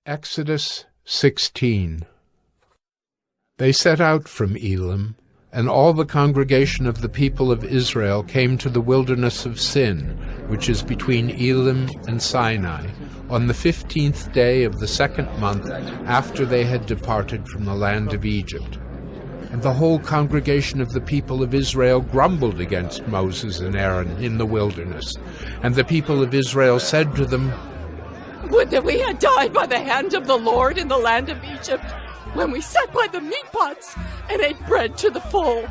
Exodus 16. They set out from Elim, and all the congregation of the people of Israel came to the wilderness of Sin, which is between Elim and Sinai, on the 15th day of the second month after they had departed from the land of Egypt. And the whole congregation of the people of Israel grumbled against Moses and Aaron in the wilderness. And the people of Israel said to them, "Would that we had died by the hand of the Lord in the land of Egypt, when we sat by the meat pots and ate bread to the full.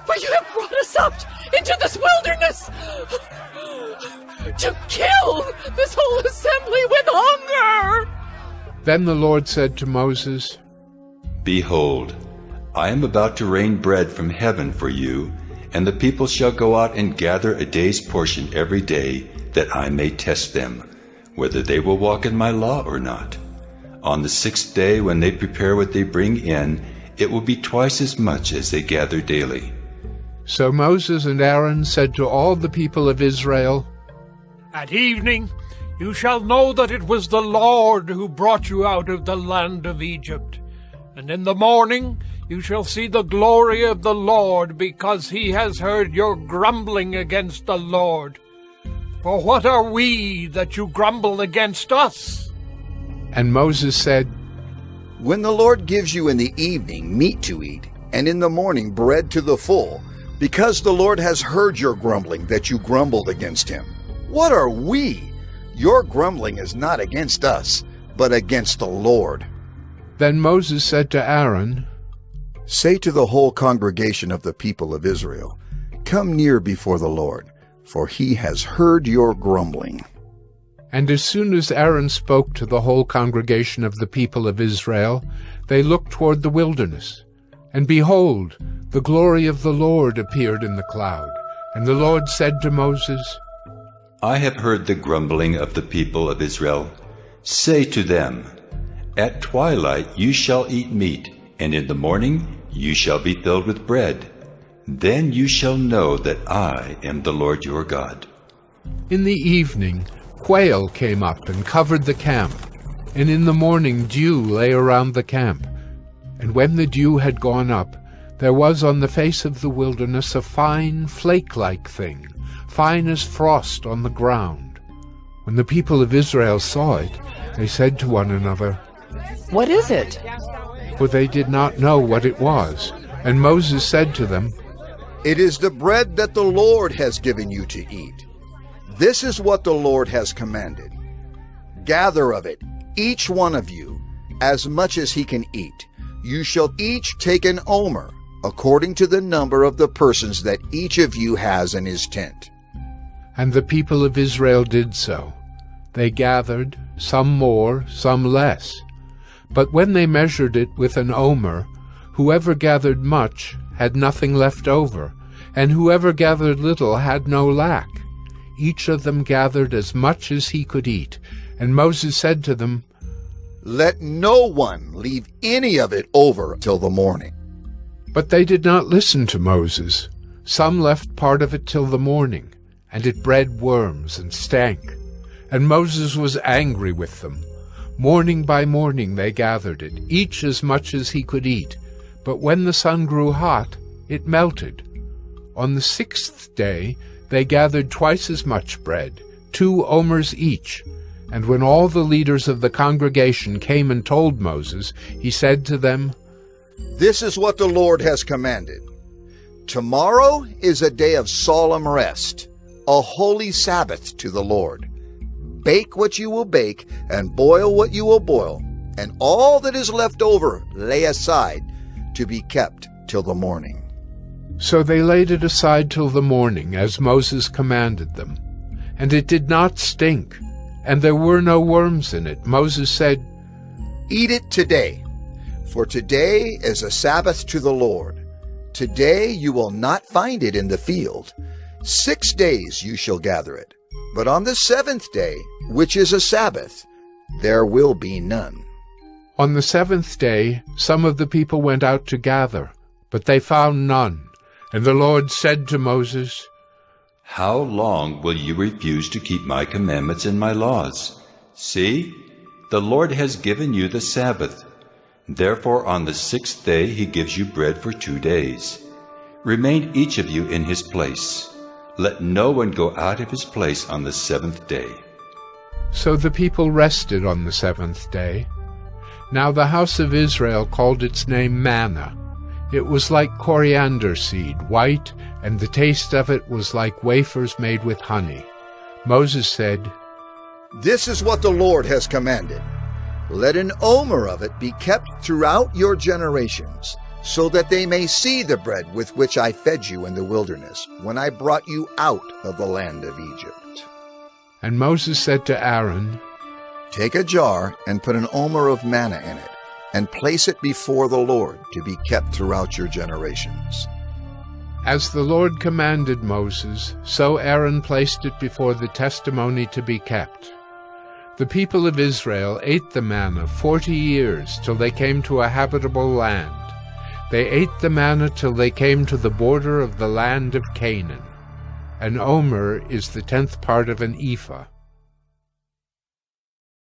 For you have brought us up into this wilderness to kill this whole assembly with hunger." Then the Lord said to Moses, "Behold, I am about to rain bread from heaven for you, and the people shall go out and gather a day's portion every day, that I may test them, whether they will walk in my law or not. On the 6th day, when they prepare what they bring in, it will be twice as much as they gather daily." So Moses and Aaron said to all the people of Israel, "At evening you shall know that it was the Lord who brought you out of the land of Egypt. And in the morning you shall see the glory of the Lord, because he has heard your grumbling against the Lord. For what are we that you grumble against us?" And Moses said, "When the Lord gives you in the evening meat to eat, and in the morning bread to the full, because the Lord has heard your grumbling that you grumbled against him. What are we? Your grumbling is not against us, but against the Lord." Then Moses said to Aaron, "Say to the whole congregation of the people of Israel, 'Come near before the Lord, for he has heard your grumbling.'" And as soon as Aaron spoke to the whole congregation of the people of Israel, they looked toward the wilderness. And behold, the glory of the Lord appeared in the cloud. And the Lord said to Moses, "I have heard the grumbling of the people of Israel. Say to them, At twilight you shall eat meat, and in the morning you shall be filled with bread. Then you shall know that I am the Lord your God." In the evening quail came up and covered the camp, and in the morning dew lay around the camp. And when the dew had gone up, there was on the face of the wilderness a fine flake-like thing, fine as frost on the ground. When the people of Israel saw it, they said to one another, "What is it?" For they did not know what it was. And Moses said to them, "It is the bread that the Lord has given you to eat. This is what the Lord has commanded. Gather of it, each one of you, as much as he can eat. You shall each take an omer, according to the number of the persons that each of you has in his tent." And the people of Israel did so. They gathered, some more, some less. But when they measured it with an omer, whoever gathered much had nothing left over, and whoever gathered little had no lack. Each of them gathered as much as he could eat. And Moses said to them, "Let no one leave any of it over till the morning." But they did not listen to Moses. Some left part of it till the morning, and it bred worms and stank. And Moses was angry with them. Morning by morning they gathered it, each as much as he could eat. But when the sun grew hot, it melted. On the 6th day they gathered twice as much bread, 2 omers each. And when all the leaders of the congregation came and told Moses, he said to them, "This is what the Lord has commanded. Tomorrow is a day of solemn rest, a holy Sabbath to the Lord. Bake what you will bake, and boil what you will boil, and all that is left over lay aside to be kept till the morning." So they laid it aside till the morning, as Moses commanded them. And it did not stink, and there were no worms in it. Moses said, "Eat it today, for today is a Sabbath to the Lord. Today you will not find it in the field. 6 days you shall gather it, but on the 7th day, which is a Sabbath, there will be none." On the 7th day some of the people went out to gather, but they found none. And the Lord said to Moses, How long will you refuse to keep my commandments and my laws? See, the Lord has given you the Sabbath. Therefore on the 6th day he gives you bread for 2 days. Remain each of you in his place. Let no one go out of his place on the 7th day. So the people rested on the 7th day. Now the house of Israel called its name Manna. It was like coriander seed, white, and the taste of it was like wafers made with honey. Moses said, This is what the Lord has commanded. Let an omer of it be kept throughout your generations, so that they may see the bread with which I fed you in the wilderness, when I brought you out of the land of Egypt. And Moses said to Aaron, Take a jar and put an omer of manna in it, and place it before the Lord to be kept throughout your generations. As the Lord commanded Moses, so Aaron placed it before the testimony to be kept. The people of Israel ate the manna 40 years, till they came to a habitable land. They ate the manna till they came to the border of the land of Canaan. An omer is the 10th part of an ephah.